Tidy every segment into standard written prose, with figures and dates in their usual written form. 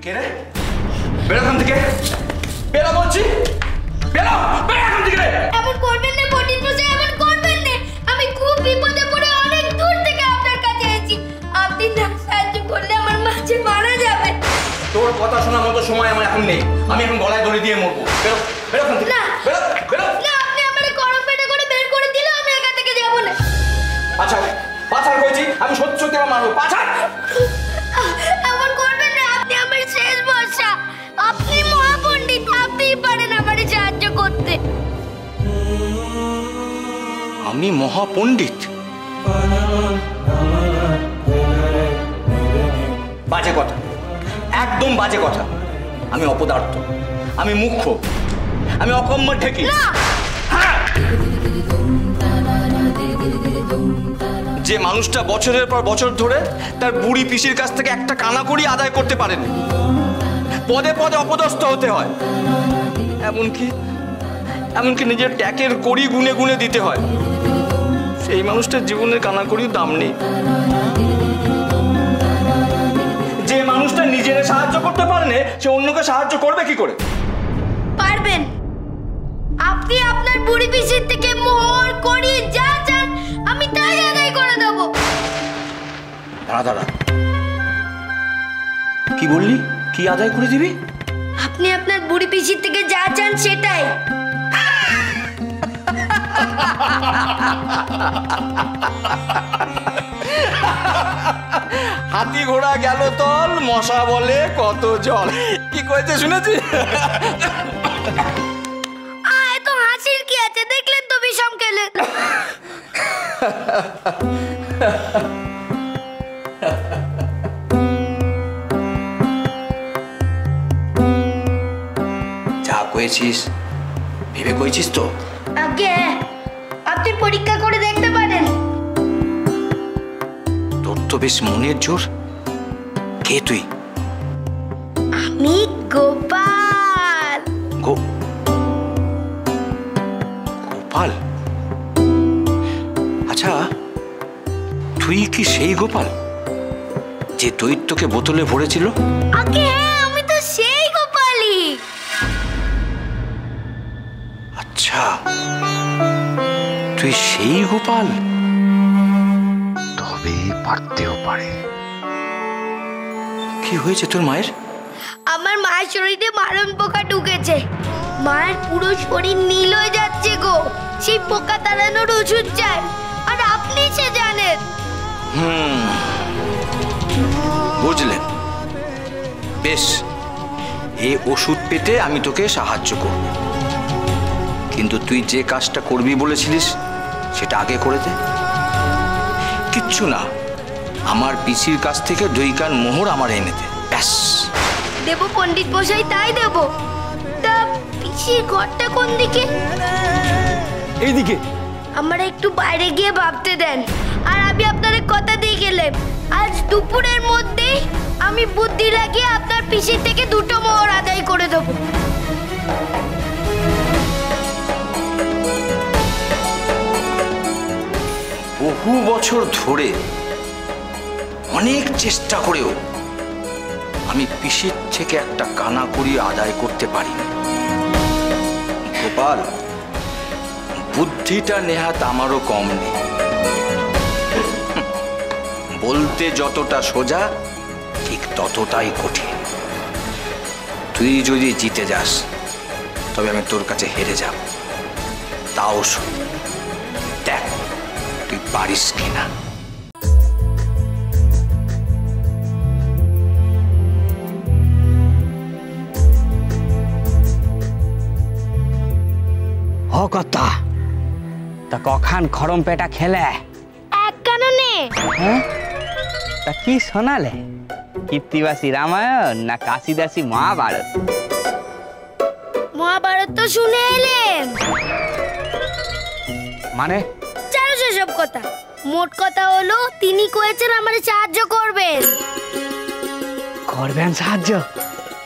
কে রে? বেরো এখান থেকে, বেরো বলছি, বেরো, বেরো এখান থেকে রে। এমন করবেন না পণ্ডিত মশাই, এমন করবেন না। আমি খুব বিপদে পড়ে অনেক দূর থেকে আপনার কাছে এসেছি। আপনি না সাহায্য করলে আমার মা যে মারা যাবে। তোর কথা শোনার মতো সময় আমার এখন নেই। আমি এখন গলায় দড়ি দিয়ে মরবো। বেরো, বেরো এখান থেকে। না, বেরো, বেরো। না, আপনি আমারে গরম পেটে করে বের করে দিলে আমি এখান থেকে যাব না। আচ্ছা, পাছাড় কইছি, আমি সত্যি সত্যি আমার মারবো। পাছাড়। এমন করবেন না, আপনি আমার শেষ ভরসা। আপনি মহাপণ্ডিত, আপনিই পারেন আমারে সাহায্য করতে। আমি মহাপণ্ডিত? বাজে কথা, একদম বাজে কথা। আমি অপদার্থ, আমি মুখ্য, আমি অকম্য ঠেকি। যে মানুষটা বছরের পর বছর ধরে তার বুড়ি পিসির কাছ থেকে একটা কানাকড়ি আদায় করতে পারেনি, পদে পদে অপদস্থ হতে হয়, এমনকি নিজের ট্যাকের কড়ি গুনে গুনে দিতে হয়, সেই মানুষটার জীবনের কানাকড়ির দাম নেই। যে মানুষটা নিজের সাহায্য করতে পারে না, সে অন্যকে সাহায্য করবে কি করে? পারবেন। আপনি আপনার বুড়ি পিসির থেকে মোহর করি যা চান আমি তাই আদায় করে দেব। দাঁড়া দাঁড়া, কি বললি? কি আদায় করে দিবি? আপনি আপনার বুড়ি পিসির থেকে যা চান সেটাই। হাতি ঘোড়া গেল তল, মশা বলে কত জল। কি কইতে শুনেছি? এত হাসির কি আছে? দেখলেন তো বিষম খেলে। যা কইছিস ভেবে কইছিস তো? আগে আপনি পরীক্ষা করে দেখতে পারেন। তোর তো বেশ মনের জোর। কে তুই? আমি গোপাল। গোপাল? আচ্ছা, তুই কি সেই গোপাল যে দৈত্যকে বোতলে ভরেছিল? আগে হ্যাঁ, আমি তো সেই গোপালই। আচ্ছা, তুই সেই গোপাল? তবে পারতেও পারে। কি হয়েছে তোর মায়ের? আমার মায়ের শরীরে মারণ পোকা ঢুকেছে। মায়ের পুরো শরীর নীল হয়ে যাচ্ছে গো। সেই পোকা তাড়ানোর ওষুধ চাই, আর আপনি সে জানেন। বুঝলেন? বেশ, এই ওষুধ পেতে আমি তোকে সাহায্য করব, কিন্তু তুই যে কাজটা করবি বলেছিলিস সেটা আগে করে দে। কিচ্ছু না, আমার পিসির কাছ থেকে 2 কান মোহর আমার এনে দে, ব্যাস। দেব পণ্ডিত মশাই, তাই দেব। তা পিসির ঘরটা কোন দিকে? এইদিকে। আমরা একটু বাইরে গিয়ে ভাবতে দেন। আর আমি আপনাদের কথা দিয়ে গেলাম, আজ দুপুরের মধ্যেই আমি বুদ্ধি লাগিয়ে আপনার পিসির থেকে 2টো মোহর আদায় করে দেব। বহু বছর ধরে অনেক চেষ্টা করেও আমি পিসির থেকে একটা কানাকড়ি আদায় করতে পারি না। গোপাল, বুদ্ধিটা নেহাত আমারও কম নেই। বলতে যতটা সোজা, ঠিক ততটাই কঠিন। তুই যদি জিতে যাস তবে আমি তোর কাছে হেরে যাব, তাও শোন। দেখ তুই পারিস কিনা। কথা তা কখান খরম পেটা খেলে? এক কাননে। হ্যাঁ, তা কি শোনালে? কীর্তিবাসী রামায়ণ না কাশিদাসী মহাভারত? মহাভারত তো শুনে এলেন। মানে? জানো সেসব কথা। মোট কথা হলো তিনি কয়েছেন আমারে সাহায্য করবেন। করবেন সাহায্য?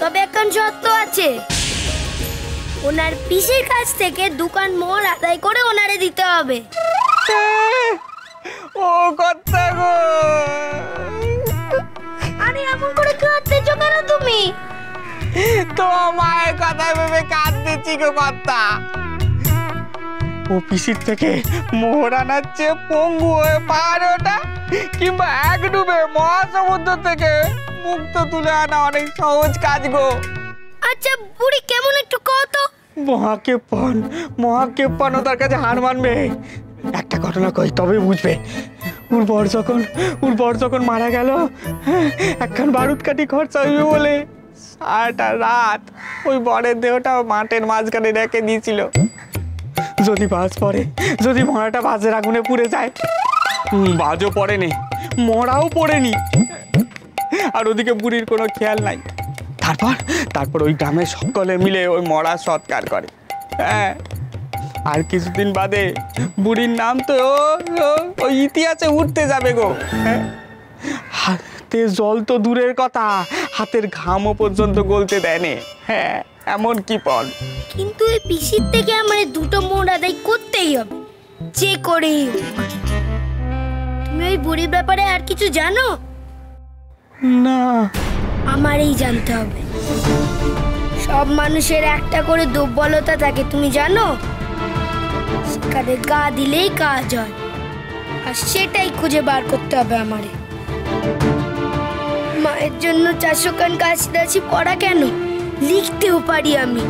তবে এখন শর্ত আছে। ওনার পিসির কাছ থেকে 2 কান মোহর আদায় করে ওনারে দিতে হবে। ও কথা গো, আরে এমন করে কাঁদতেছো কেন তুমি? তো মায়ের কথা ভেবে কাঁদতেছি গো কর্তা। ও পিসির থেকে মোহর আনার চেয়ে পঙ্গু হয়ে পাহাড়ে ওঠা কিংবা এক ডুবে মহাসমুদ্র থেকে মুক্ত তুলে আনা অনেক সহজ কাজ গো। আচ্ছা বুড়ি কেমন একটু কত? মহাকেপ্পন ও তার কাছে হার মানবে। একটা ঘটনা কই তবে বুঝবে। ওর বর যখন মারা গেল, একখান বারুদ কাঠি খরচা হইবে বলে সারাটা রাত ওই বরের দেহটা মাঠের মাঝখানে রেখে দিয়েছিল। যদি বাজ পড়ে, যদি মরাটা বাজের আগুনে পুড়ে যায়। বাজও পড়েনি, মরাও পড়েনি, আর ওদিকে বুড়ির কোনো খেয়াল নাই। তারপর ওই গ্রামের সকলে মিলে ওই মরা সৎকার করে। হ্যাঁ, আর কিছুদিন বাদে বুড়ির নাম তো ওই ইতিহাসে উঠতে যাবে গো। হ্যাঁ, হাতে জল তো দূরের কথা, হাতের ঘামও পর্যন্ত গলতে দেয়নি। হ্যাঁ, এমন কি পর। কিন্তু এই পিসির থেকে আমার দুটো মোড় আদায় করতেই হবে, যে করেই হোক। তুমি ওই বুড়ির ব্যাপারে আর কিছু জানো? না, আমারই জানতে হবে। সব মানুষের একটা করে দুর্বলতা থাকে, তুমি জানো? সেখানে গা দিলেই কাজ হয়, আর সেটাই খুঁজে বার করতে হবে আমারে। মায়ের জন্য 400 খান কাশিদাসি পড়া কেন, লিখতেও পারি আমি।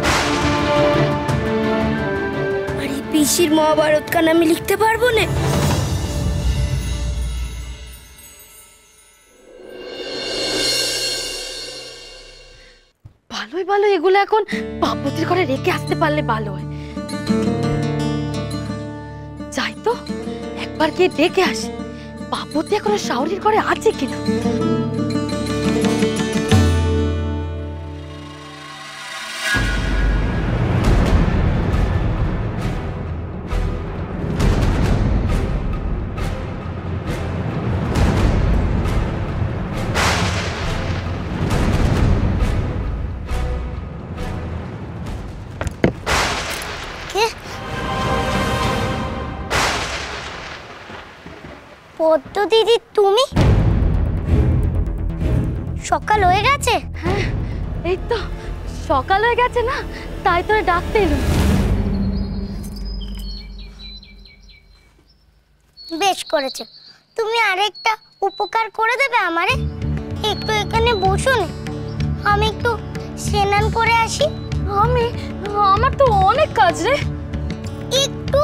আর এই পিসির মহাভারত খান আমি লিখতে পারবো না? ভালো এগুলো এখন বাপতির ঘরে রেখে আসতে পারলে ভালো হয়। যাই তো একবার গিয়ে ডেকে আসি, বাপতি এখনো শাওরির ঘরে আছে কিনা। পদ্ম দিদি, তুমি? সকাল হয়ে গেছে? হ্যাঁ, এই তো সকাল হয়ে গেছে না, তাই তোরে ডাকতে এলাম। বেশ করেছো। তুমি আরেকটা উপকার করে দেবে আমারে? একটু এখানে বসুন, আমি একটু স্নান করে আসি। আমার তো অনেক কাজ রে। একটু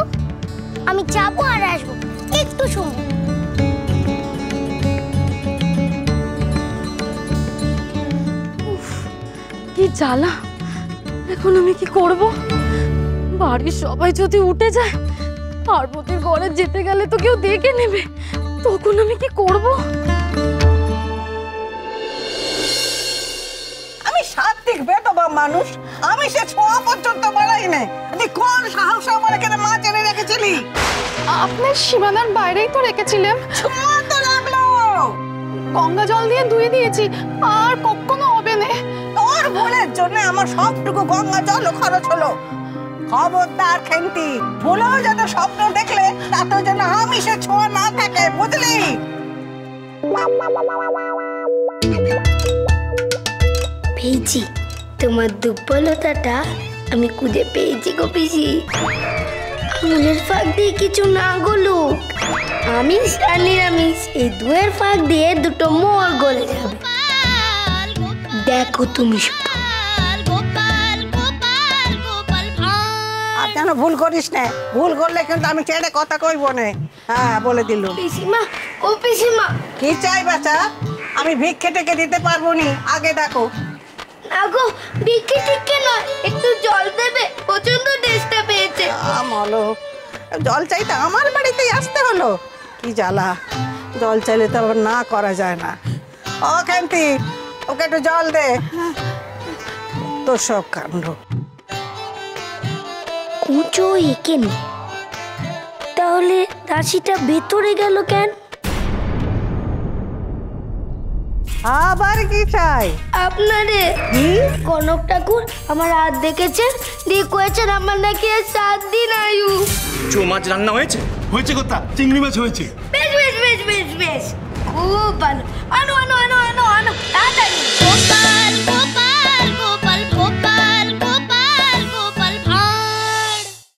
আমি যাবো আর আসবো, একটু শুনো। কি জ্বালা, এখন আমি কি করব? বাড়ির সবাই যদি উঠে যায়, পার্বতীর ঘরে যেতে গেলে তো কেউ দেখে নেবে, তখন আমি কি করব? আমি সাত্বিক বেদবা মানুষ, আমি সে ছোঁয়া পর্যন্ত বাড়াই নাই। তুই কোন সাহস আমার এখানে মাছ এনে রেখেছিলি? আপনার সীমানার বাইরেই তো রেখেছিলাম। ছোঁয়া তো লাগলো। গঙ্গা জল দিয়ে ধুয়ে দিয়েছি, আর কখনো হবে না। তোর ভুলের জন্য আমার সবটুকু গঙ্গা জল খরচ হলো। খবরদার খেন্তি, ভুলেও যেন স্বপ্ন দেখলে তাতেও যেন আমি সে ছোঁয়া না থাকে, বুঝলি? পেয়েছি, তোমার দুর্বলতাটা আমি খুঁজে পেয়েছি গো পিসি। আঙুলের ফাঁক দিয়ে কিছু না গলুক, আমি জানি আমি এই দুয়ের ফাঁক দিয়ে দুটো মোর গলে যাবে। দেখো তুমি শুধু। আর যেন ভুল করিস না, ভুল করলে কিন্তু আমি ছেড়ে কথা কইব না। হ্যাঁ, বলে দিল। পিসিমা, ও পিসিমা। কি চাই বাচ্চা? আমি ভিক্ষে টেকে দিতে পারবো নি, আগে ডাকো। না গো, ভিক্ষে টিক্ষে নয়, একটু জল দেবে, প্রচন্ড টেস্টে পেয়েছে। আমলো, জল চাইতে আমার বাড়িতেই আসতে হলো? কি জ্বালা, জল চাইলে তো আবার না করা যায় না। ও কান্তি, ওকে একটু জল দে। তোর সব কাণ্ড। কুঁচো এখানে, তাহলে দাসিটা ভেতরে গেল কেন? আবার কি চাই আপনারে? কনক ঠাকুর আমার হাত দেখেছেন, দিয়ে কয়েছেন আমার নাকি 7 দিন আয়ু। চো মাছ রান্না হয়েছে? হয়েছে কথা, চিংড়ি মাছ হয়েছে। বেশ বেশ বেশ বেশ বেশ, খুব ভালো। আনো আনো আনো আনো আনো, তাড়াতাড়ি।